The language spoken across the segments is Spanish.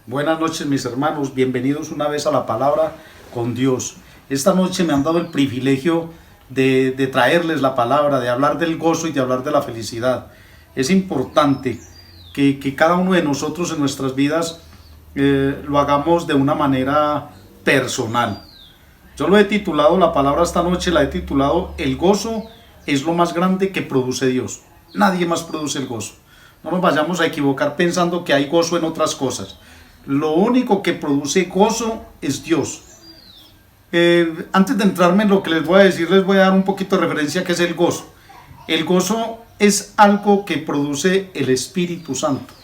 Buenas noches mis hermanos, bienvenidos una vez a la palabra con Dios. Esta noche me han dado el privilegio de traerles la palabra, de hablar del gozo y de hablar de la felicidad. Es importante que cada uno de nosotros en nuestras vidas lo hagamos de una manera personal. Yo lo he titulado, la palabra esta noche la he titulado: el gozo es lo más grande que produce Dios. Nadie más produce el gozo. No nos vayamos a equivocar pensando que hay gozo en otras cosas. Lo único que produce gozo es Dios. Antes de entrarme en lo que les voy a decir, les voy a dar un poquito de referencia a qué es el gozo. El gozo es algo que produce el Espíritu Santo.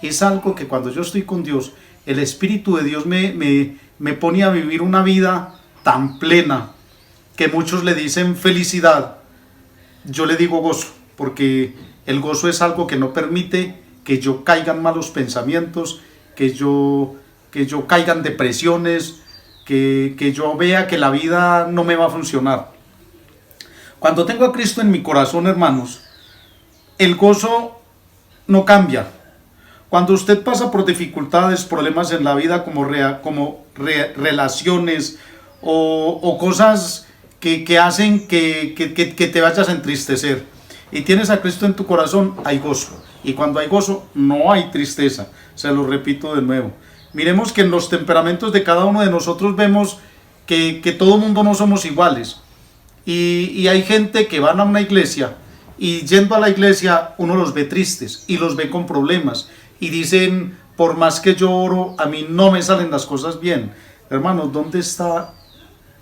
Es algo que cuando yo estoy con Dios, el Espíritu de Dios me pone a vivir una vida tan plena que muchos le dicen felicidad. Yo le digo gozo, porque el gozo es algo que no permite que yo caiga en malos pensamientos, que yo caiga en depresiones, que yo vea que la vida no me va a funcionar. Cuando tengo a Cristo en mi corazón, hermanos, el gozo no cambia. Cuando usted pasa por dificultades, problemas en la vida como relaciones o cosas que hacen que te vayas a entristecer, y tienes a Cristo en tu corazón, hay gozo. Y cuando hay gozo, no hay tristeza. Se lo repito de nuevo. Miremos que en los temperamentos de cada uno de nosotros vemos que todo mundo no somos iguales. Y hay gente que van a una iglesia y yendo a la iglesia uno los ve tristes y los ve con problemas. Y dicen, por más que yo oro, a mí no me salen las cosas bien. Hermanos, ¿dónde está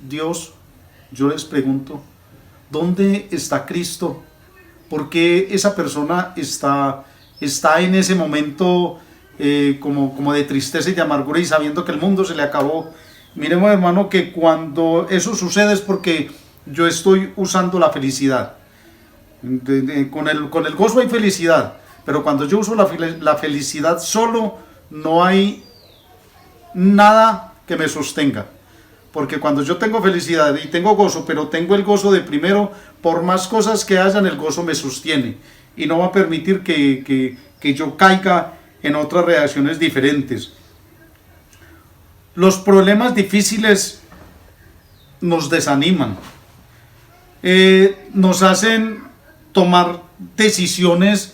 Dios? Yo les pregunto, ¿dónde está Cristo? ¿Por qué esa persona está en ese momento como de tristeza y de amargura y sabiendo que el mundo se le acabó? Miremos, hermano, que cuando eso sucede es porque yo estoy usando la felicidad. Con el gozo hay felicidad, pero cuando yo uso la felicidad solo, no hay nada que me sostenga. Porque cuando yo tengo felicidad y tengo gozo, pero tengo el gozo de primero, por más cosas que hayan, el gozo me sostiene y no va a permitir que yo caiga en otras reacciones diferentes. Los problemas difíciles nos desaniman, nos hacen tomar decisiones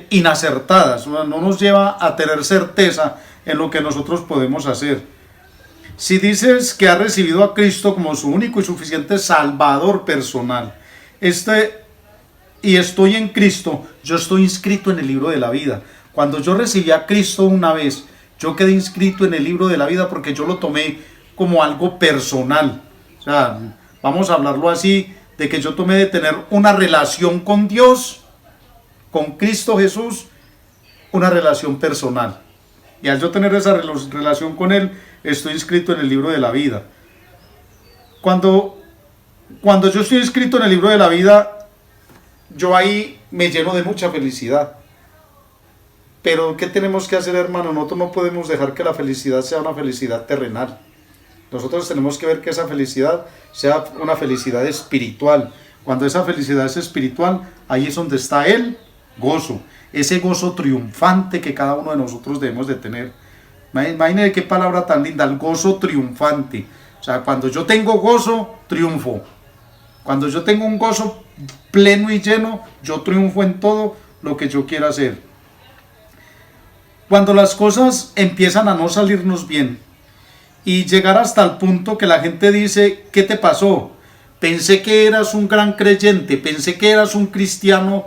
inacertadas, no nos lleva a tener certeza en lo que nosotros podemos hacer. Si dices que has recibido a Cristo como su único y suficiente Salvador personal, y estoy en Cristo, yo estoy inscrito en el libro de la vida. Cuando yo recibí a Cristo una vez, yo quedé inscrito en el libro de la vida porque yo lo tomé como algo personal. O sea, vamos a hablarlo así, de que yo tomé de tener una relación con Dios, con Cristo Jesús, una relación personal. Y al yo tener esa relación con Él, estoy inscrito en el libro de la vida. Cuando yo estoy inscrito en el libro de la vida, yo ahí me lleno de mucha felicidad. Pero ¿qué tenemos que hacer, hermano? Nosotros no podemos dejar que la felicidad sea una felicidad terrenal. Nosotros tenemos que ver que esa felicidad sea una felicidad espiritual. Cuando esa felicidad es espiritual, ahí es donde está el gozo. Ese gozo triunfante que cada uno de nosotros debemos de tener. Imagínense qué palabra tan linda, el gozo triunfante. O sea, cuando yo tengo gozo, triunfo. Cuando yo tengo un gozo pleno y lleno, yo triunfo en todo lo que yo quiera hacer. Cuando las cosas empiezan a no salirnos bien y llegar hasta el punto que la gente dice, ¿qué te pasó? Pensé que eras un gran creyente, pensé que eras un cristiano,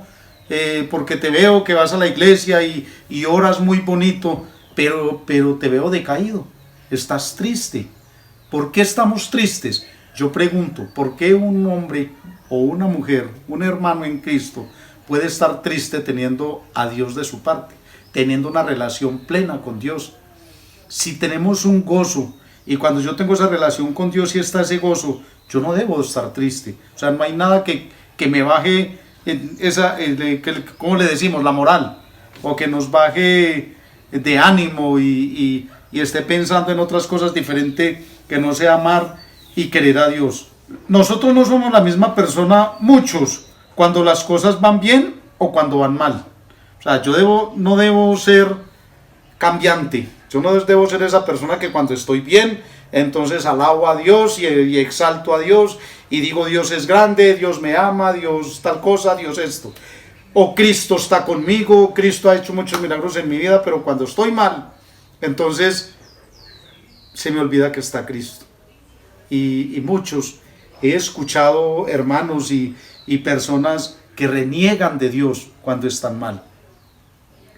porque te veo que vas a la iglesia y oras muy bonito, pero te veo decaído, estás triste. ¿Por qué estamos tristes? Yo pregunto, ¿por qué un hombre o una mujer, un hermano en Cristo, puede estar triste teniendo a Dios de su parte, teniendo una relación plena con Dios? Si tenemos un gozo, y cuando yo tengo esa relación con Dios y está ese gozo, yo no debo estar triste. O sea, no hay nada que me baje ¿cómo le decimos? La moral, o que nos baje de ánimo y esté pensando en otras cosas diferentes que no sea amar y querer a Dios. Nosotros no somos la misma persona, muchos, cuando las cosas van bien o cuando van mal. O sea, yo no debo ser cambiante. Yo no debo ser esa persona que cuando estoy bien, entonces alabo a Dios y exalto a Dios y digo Dios es grande, Dios me ama, Dios tal cosa, Dios esto. O Cristo está conmigo, Cristo ha hecho muchos milagros en mi vida, pero cuando estoy mal, entonces se me olvida que está Cristo. Y muchos he escuchado hermanos y personas que reniegan de Dios cuando están mal.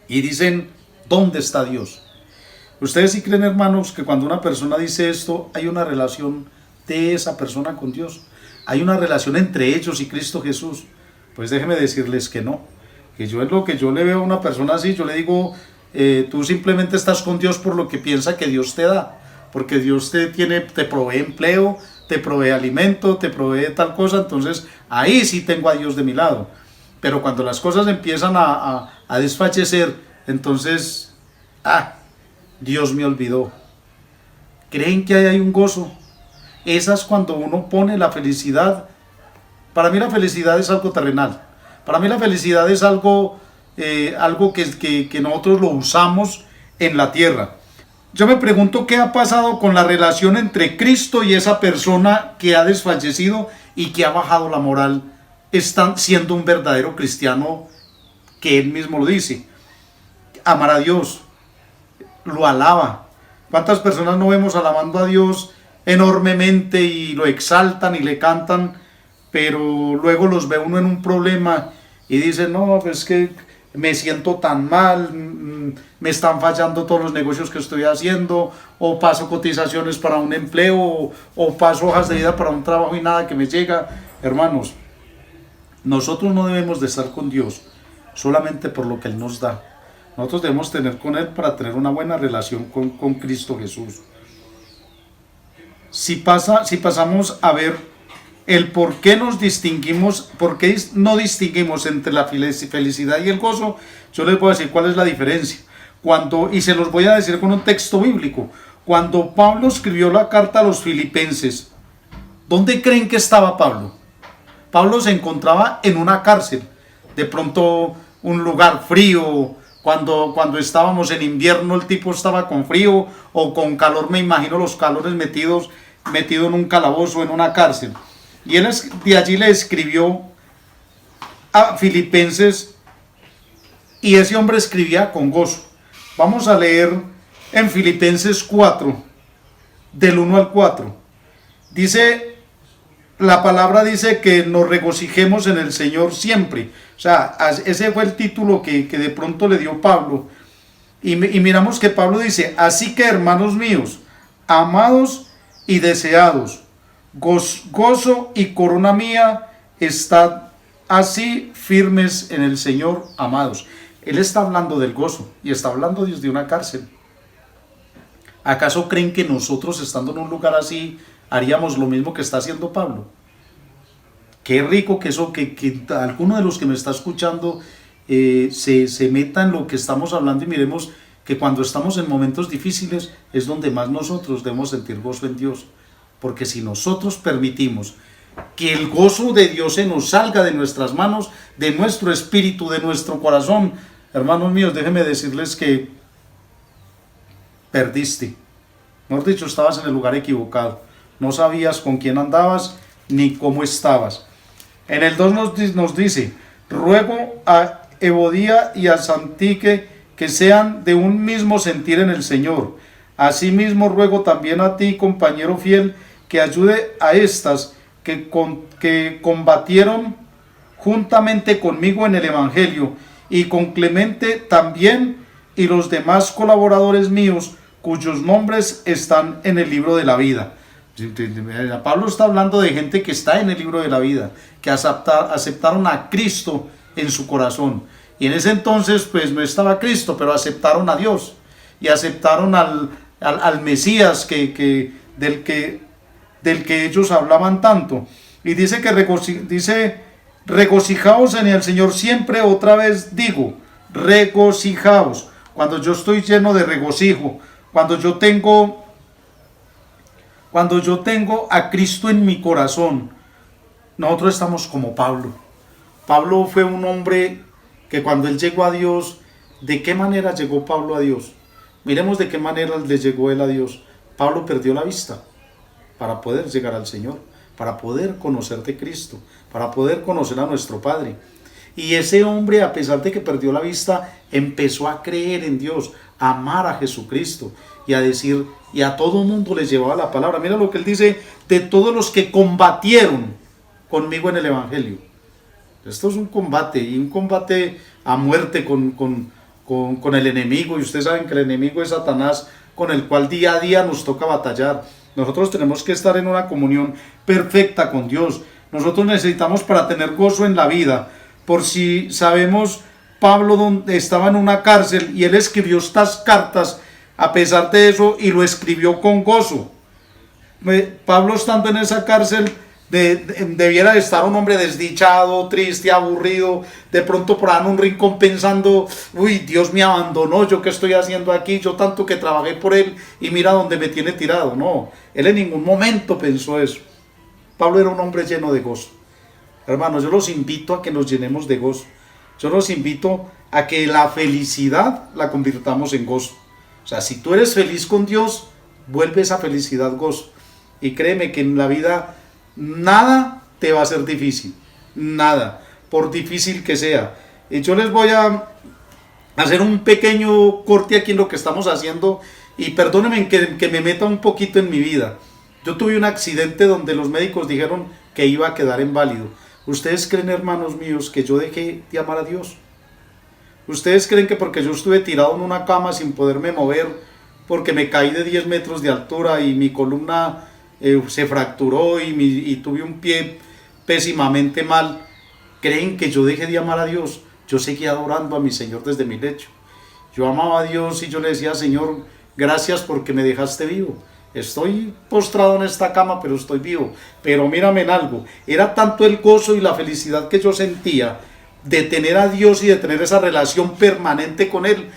Y dicen, ¿dónde está Dios? ¿Ustedes sí creen, hermanos, que cuando una persona dice esto, hay una relación de esa persona con Dios? ¿Hay una relación entre ellos y Cristo Jesús? Pues déjenme decirles que no. Que yo es lo que yo le veo a una persona así, yo le digo, tú simplemente estás con Dios por lo que piensa que Dios te da. Porque Dios te provee empleo, te provee alimento, te provee tal cosa, entonces ahí sí tengo a Dios de mi lado. Pero cuando las cosas empiezan a desfallecer, entonces, Dios me olvidó. ¿Creen que ahí hay un gozo? Esa es cuando uno pone la felicidad. Para mí la felicidad es algo terrenal. Para mí la felicidad es algo que nosotros lo usamos en la tierra. Yo me pregunto qué ha pasado con la relación entre Cristo y esa persona que ha desfallecido y que ha bajado la moral, están siendo un verdadero cristiano, que él mismo lo dice. Amar a Dios, lo alaba. ¿Cuántas personas no vemos alabando a Dios enormemente y lo exaltan y le cantan, pero luego los ve uno en un problema y dice, no, pues que me siento tan mal, me están fallando todos los negocios que estoy haciendo, o paso cotizaciones para un empleo, o paso hojas de vida para un trabajo y nada que me llega? Hermanos, nosotros no debemos de estar con Dios solamente por lo que Él nos da. Nosotros debemos tener con Él para tener una buena relación con Cristo Jesús. Si pasamos a ver el por qué nos distinguimos, por qué no distinguimos entre la felicidad y el gozo, yo les voy a decir cuál es la diferencia. Y se los voy a decir con un texto bíblico. Cuando Pablo escribió la carta a los filipenses, ¿dónde creen que estaba Pablo? Pablo se encontraba en una cárcel, de pronto un lugar frío. Cuando estábamos en invierno, el tipo estaba con frío o con calor, me imagino los calores metido en un calabozo, en una cárcel. Y él de allí le escribió a Filipenses, y ese hombre escribía con gozo. Vamos a leer en Filipenses 4, del 1 al 4. Dice, la palabra dice que nos regocijemos en el Señor siempre. O sea, ese fue el título que de pronto le dio Pablo. Y miramos que Pablo dice, así que hermanos míos, amados y deseados, gozo y corona mía, estad así firmes en el Señor, amados. Él está hablando del gozo y está hablando desde una cárcel. ¿Acaso creen que nosotros, estando en un lugar así, haríamos lo mismo que está haciendo Pablo? Qué rico que alguno de los que me está escuchando se meta en lo que estamos hablando, y miremos que cuando estamos en momentos difíciles es donde más nosotros debemos sentir gozo en Dios. Porque si nosotros permitimos que el gozo de Dios se nos salga de nuestras manos, de nuestro espíritu, de nuestro corazón, hermanos míos, déjenme decirles que perdiste. Mejor dicho, estabas en el lugar equivocado. No sabías con quién andabas ni cómo estabas. En el 2 nos dice, ruego a Evodía y a Santique que sean de un mismo sentir en el Señor. Asimismo ruego también a ti, compañero fiel, que ayude a estas que combatieron juntamente conmigo en el Evangelio, y con Clemente también, y los demás colaboradores míos, cuyos nombres están en el libro de la vida. Pablo está hablando de gente que está en el libro de la vida, que aceptaron a Cristo en su corazón. Y en ese entonces pues no estaba Cristo, pero aceptaron a Dios y aceptaron al Mesías del que ellos hablaban tanto. Y dice regocijaos en el Señor siempre. Otra vez digo, regocijaos. Cuando yo estoy lleno de regocijo, cuando yo tengo a Cristo en mi corazón, nosotros estamos como Pablo. Pablo fue un hombre que cuando él llegó a Dios, ¿de qué manera llegó Pablo a Dios? Miremos de qué manera le llegó él a Dios. Pablo perdió la vista para poder llegar al Señor, para poder conocer de Cristo, para poder conocer a nuestro Padre. Y ese hombre, a pesar de que perdió la vista, empezó a creer en Dios, a amar a Jesucristo y a decir, y a todo mundo les llevaba la palabra. Mira lo que él dice, de todos los que combatieron conmigo en el Evangelio. Esto es un combate, y un combate a muerte con el enemigo, y ustedes saben que el enemigo es Satanás, con el cual día a día nos toca batallar. Nosotros tenemos que estar en una comunión perfecta con Dios. Nosotros necesitamos, para tener gozo en la vida, por si sabemos, Pablo donde estaba en una cárcel y él escribió estas cartas a pesar de eso, y lo escribió con gozo. Pablo, estando en esa cárcel, debiera de estar un hombre desdichado, triste, aburrido, de pronto por ahí en un rincón pensando, uy, Dios me abandonó, yo qué estoy haciendo aquí, yo tanto que trabajé por él y mira dónde me tiene tirado. No, él en ningún momento pensó eso. Pablo era un hombre lleno de gozo. Hermanos, yo los invito a que nos llenemos de gozo. Yo los invito a que la felicidad la convirtamos en gozo. O sea, si tú eres feliz con Dios, vuelve esa felicidad gozo. Y créeme que en la vida nada te va a ser difícil. Nada, por difícil que sea. Y yo les voy a hacer un pequeño corte aquí en lo que estamos haciendo. Y perdónenme que me meta un poquito en mi vida. Yo tuve un accidente donde los médicos dijeron que iba a quedar inválido. ¿Ustedes creen, hermanos míos, que yo dejé de amar a Dios? ¿Ustedes creen que porque yo estuve tirado en una cama sin poderme mover, porque me caí de 10 metros de altura y mi columna se fracturó y tuve un pie pésimamente mal, creen que yo dejé de amar a Dios? Yo seguía adorando a mi Señor desde mi lecho. Yo amaba a Dios y yo le decía, Señor, gracias porque me dejaste vivo. Estoy postrado en esta cama, pero estoy vivo. Pero mírame en algo, era tanto el gozo y la felicidad que yo sentía de tener a Dios y de tener esa relación permanente con Él,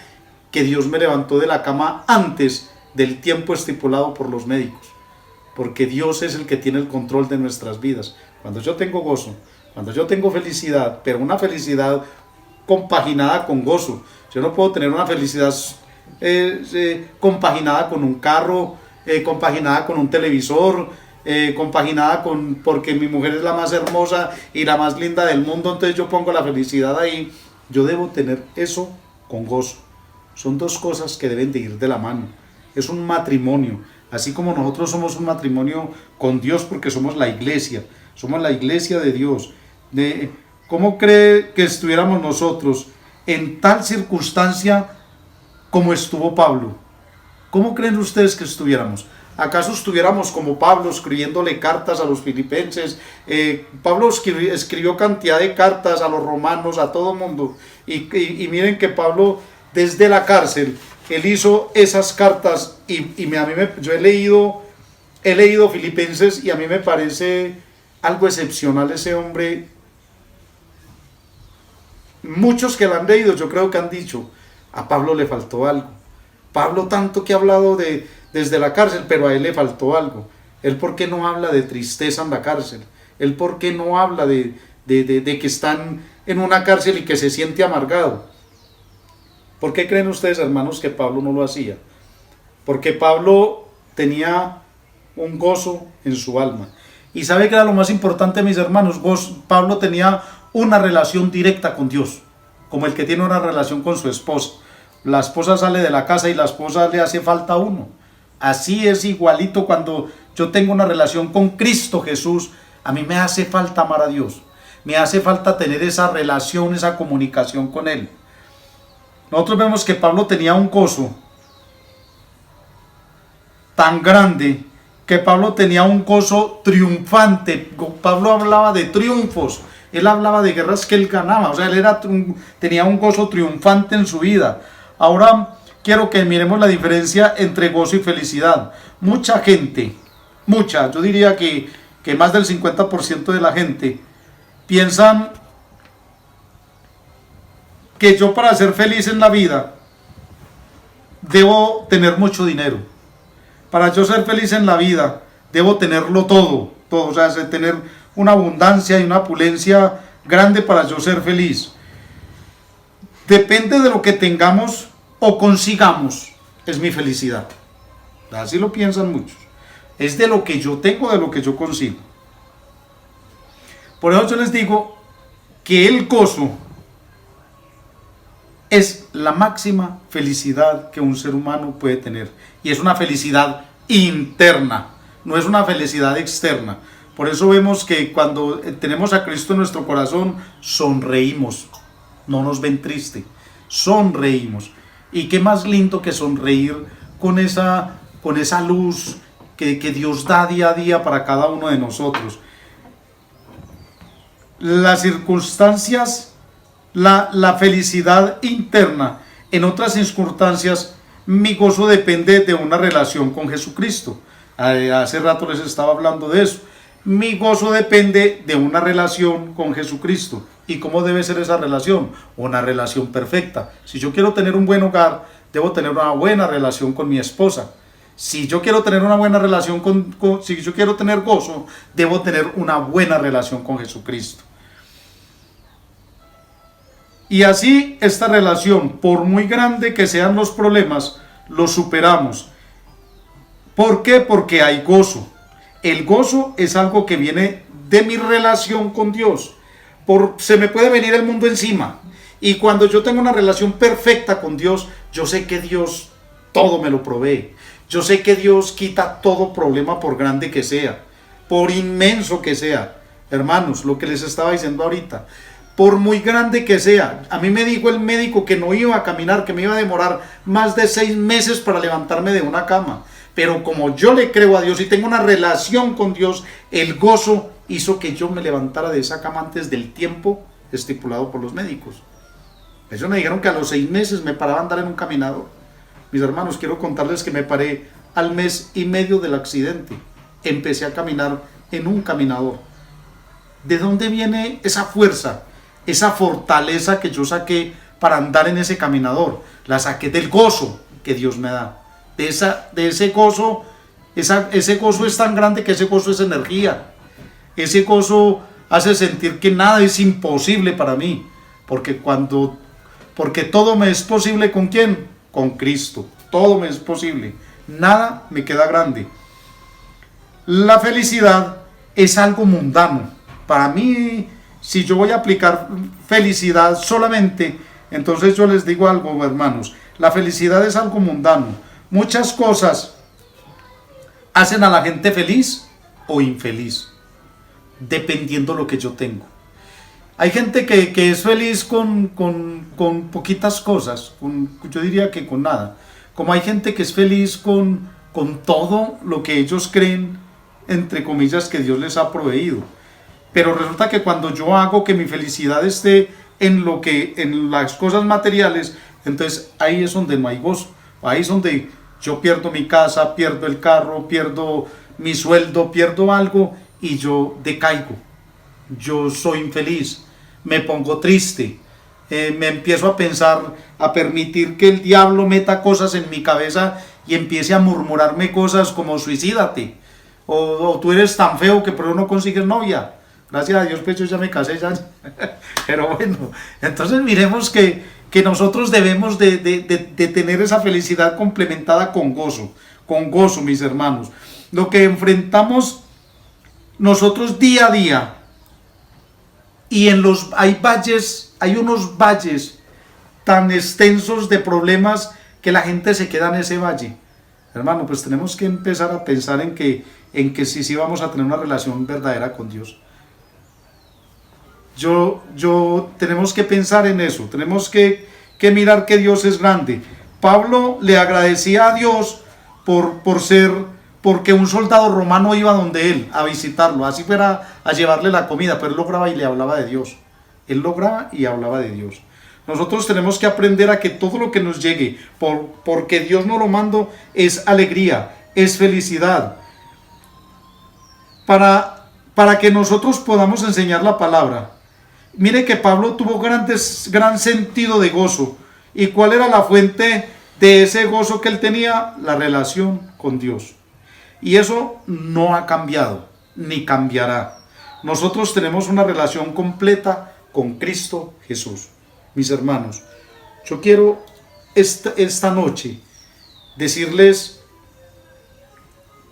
que Dios me levantó de la cama antes del tiempo estipulado por los médicos. Porque Dios es el que tiene el control de nuestras vidas. Cuando yo tengo gozo, cuando yo tengo felicidad, pero una felicidad compaginada con gozo. Yo no puedo tener una felicidad compaginada con un carro, compaginada con un televisor, compaginada con porque mi mujer es la más hermosa y la más linda del mundo, entonces yo pongo la felicidad ahí. Yo debo tener eso con gozo. Son dos cosas que deben de ir de la mano. Es un matrimonio, así como nosotros somos un matrimonio con Dios, porque somos la iglesia de Dios. ¿Cómo cree que estuviéramos nosotros en tal circunstancia como estuvo Pablo? ¿Cómo creen ustedes que estuviéramos? ¿Acaso estuviéramos como Pablo escribiéndole cartas a los filipenses? Pablo escribió cantidad de cartas a los romanos, a todo mundo. Y miren que Pablo, desde la cárcel, él hizo esas cartas. Yo he leído Filipenses y a mí me parece algo excepcional ese hombre. Muchos que lo han leído, yo creo que han dicho, a Pablo le faltó algo. Pablo tanto que ha hablado desde la cárcel, pero a él le faltó algo. Él, ¿por qué no habla de tristeza en la cárcel? Él, ¿por qué no habla de que están en una cárcel y que se siente amargado? ¿Por qué creen ustedes, hermanos, que Pablo no lo hacía? Porque Pablo tenía un gozo en su alma. ¿Y sabe qué era lo más importante, mis hermanos? Pablo tenía una relación directa con Dios, como el que tiene una relación con su esposa. La esposa sale de la casa y la esposa le hace falta a uno. Así es igualito cuando yo tengo una relación con Cristo Jesús. A mí me hace falta amar a Dios. Me hace falta tener esa relación, esa comunicación con Él. Nosotros vemos que Pablo tenía un gozo tan grande, que Pablo tenía un gozo triunfante. Pablo hablaba de triunfos. Él hablaba de guerras que él ganaba. O sea, él tenía un gozo triunfante en su vida. Ahora quiero que miremos la diferencia entre gozo y felicidad. Mucha gente, yo diría que más del 50% de la gente piensan que yo, para ser feliz en la vida, debo tener mucho dinero. Para yo ser feliz en la vida, debo tenerlo todo, o sea, tener una abundancia y una opulencia grande para yo ser feliz. Depende de lo que tengamos o consigamos, es mi felicidad. Así lo piensan muchos. Es de lo que yo tengo, de lo que yo consigo. Por eso yo les digo que el gozo es la máxima felicidad que un ser humano puede tener. Y es una felicidad interna, no es una felicidad externa. Por eso vemos que cuando tenemos a Cristo en nuestro corazón, sonreímos. No nos ven triste, sonreímos. Y qué más lindo que sonreír con esa luz que Dios da día a día para cada uno de nosotros. Las circunstancias, la felicidad interna, en otras circunstancias, mi gozo depende de una relación con Jesucristo. Hace rato les estaba hablando de eso. Mi gozo depende de una relación con Jesucristo. ¿Y cómo debe ser esa relación? Una relación perfecta. Si yo quiero tener un buen hogar, debo tener una buena relación con mi esposa. Si yo quiero tener una buena relación si yo quiero tener gozo, debo tener una buena relación con Jesucristo. Y así esta relación, por muy grande que sean los problemas, los superamos. ¿Por qué? Porque hay gozo. El gozo es algo que viene de mi relación con Dios. Se me puede venir el mundo encima. Y cuando yo tengo una relación perfecta con Dios, yo sé que Dios todo me lo provee. Yo sé que Dios quita todo problema, por grande que sea, por inmenso que sea. Hermanos, lo que les estaba diciendo ahorita, por muy grande que sea. A mí me dijo el médico que no iba a caminar, que me iba a demorar más de 6 meses para levantarme de una cama. Pero como yo le creo a Dios y tengo una relación con Dios, el gozo hizo que yo me levantara de esa cama antes del tiempo estipulado por los médicos. Ellos me dijeron que a los 6 meses me paraba a andar en un caminador. Mis hermanos, quiero contarles que me paré al mes y medio del accidente. Empecé a caminar en un caminador. ¿De dónde viene esa fuerza, esa fortaleza que yo saqué para andar en ese caminador? La saqué del gozo que Dios me da. De ese gozo, ese gozo es tan grande que ese gozo es energía. Ese gozo hace sentir que nada es imposible para mí. Porque todo me es posible, ¿con quién? Con Cristo. Todo me es posible. Nada me queda grande. La felicidad es algo mundano. Para mí, si yo voy a aplicar felicidad solamente, entonces yo les digo algo, hermanos. La felicidad es algo mundano. Muchas cosas hacen a la gente feliz o infeliz, dependiendo lo que yo tengo. Hay gente que es feliz con poquitas cosas, yo diría que con nada. Como hay gente que es feliz con todo lo que ellos creen, entre comillas, que Dios les ha proveído. Pero resulta que cuando yo hago que mi felicidad esté en las cosas materiales, entonces ahí es donde no hay gozo. Ahí es donde yo pierdo mi casa, pierdo el carro, pierdo mi sueldo, pierdo algo y yo decaigo. Yo soy infeliz, me pongo triste, me empiezo a pensar, a permitir que el diablo meta cosas en mi cabeza y empiece a murmurarme cosas como suicídate, o tú eres tan feo que por eso no consigues novia. Gracias a Dios, pues yo ya me casé ya. Pero bueno, entonces miremos que nosotros debemos de tener esa felicidad complementada con gozo, mis hermanos. Lo que enfrentamos nosotros día a día, y hay unos valles tan extensos de problemas que la gente se queda en ese valle. Hermano, pues tenemos que empezar a pensar en que sí vamos a tener una relación verdadera con Dios. Tenemos que pensar en eso, tenemos que mirar que Dios es grande. Pablo le agradecía a Dios porque un soldado romano iba donde él a visitarlo, así fuera a llevarle la comida, pero él lograba y le hablaba de Dios. Él lograba y hablaba de Dios. Nosotros tenemos que aprender a que todo lo que nos llegue, porque Dios nos lo mandó, es alegría, es felicidad. Para que nosotros podamos enseñar la palabra. Mire que Pablo tuvo gran sentido de gozo. ¿Y cuál era la fuente de ese gozo que él tenía? La relación con Dios. Y eso no ha cambiado, ni cambiará. Nosotros tenemos una relación completa con Cristo Jesús. Mis hermanos, yo quiero esta noche decirles,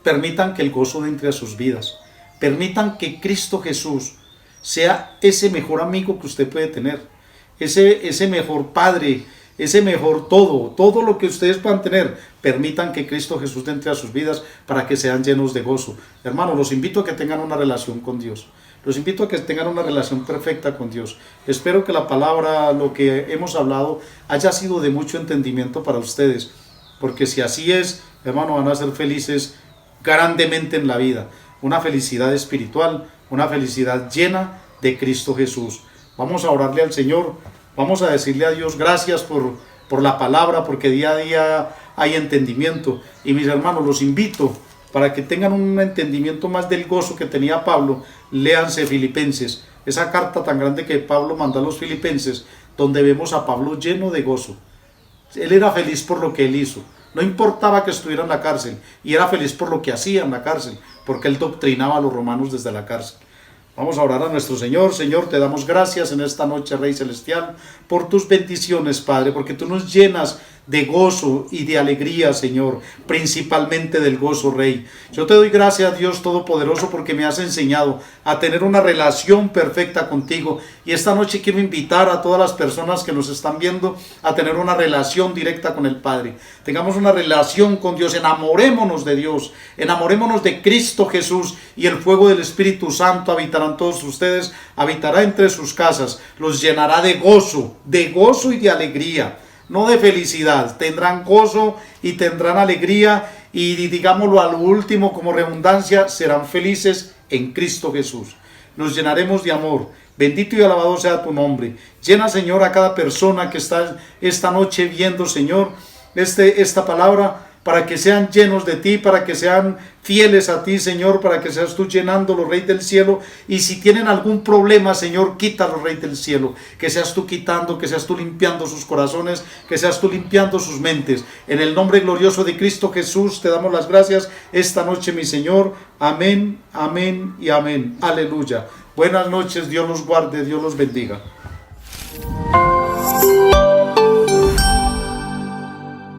permitan que el gozo entre a sus vidas, permitan que Cristo Jesús sea ese mejor amigo que usted puede tener, ese mejor padre, ese mejor todo lo que ustedes puedan tener. Permitan que Cristo Jesús entre a sus vidas para que sean llenos de gozo. Hermanos, los invito a que tengan una relación con Dios. Los invito a que tengan una relación perfecta con Dios. Espero que la palabra, lo que hemos hablado, haya sido de mucho entendimiento para ustedes. Porque si así es, hermanos, van a ser felices grandemente en la vida. Una felicidad espiritual, una felicidad llena de Cristo Jesús. Vamos a orarle al Señor. Vamos a decirle a Dios gracias por la palabra, porque día a día hay entendimiento. Y mis hermanos, los invito para que tengan un entendimiento más del gozo que tenía Pablo. Léanse Filipenses, esa carta tan grande que Pablo mandó a los filipenses, donde vemos a Pablo lleno de gozo. Él era feliz por lo que él hizo. No importaba que estuviera en la cárcel, y era feliz por lo que hacía en la cárcel, porque él doctrinaba a los romanos desde la cárcel. Vamos a orar a nuestro Señor. Señor, te damos gracias en esta noche, Rey Celestial, por tus bendiciones, Padre, porque tú nos llenas de gozo y de alegría, Señor, principalmente del gozo, Rey. Yo te doy gracias, Dios Todopoderoso, porque me has enseñado a tener una relación perfecta contigo, y esta noche quiero invitar a todas las personas que nos están viendo a tener una relación directa con el Padre. Tengamos una relación con Dios, enamorémonos de Dios, enamorémonos de Cristo Jesús, y el fuego del Espíritu Santo habitará en todos ustedes, habitará entre sus casas, los llenará de gozo y de alegría. No de felicidad, tendrán gozo y tendrán alegría, y digámoslo a lo último como redundancia, serán felices en Cristo Jesús. Nos llenaremos de amor. Bendito y alabado sea tu nombre. Llena, Señor, a cada persona que está esta noche viendo, Señor, esta palabra, para que sean llenos de ti, para que sean fieles a ti, Señor, para que seas tú llenándolos, Rey del cielo. Y si tienen algún problema, Señor, quítalo, Rey del cielo. Que seas tú quitando, que seas tú limpiando sus corazones, que seas tú limpiando sus mentes. En el nombre glorioso de Cristo Jesús te damos las gracias esta noche, mi Señor. Amén, amén y amén. Aleluya. Buenas noches, Dios los guarde, Dios los bendiga.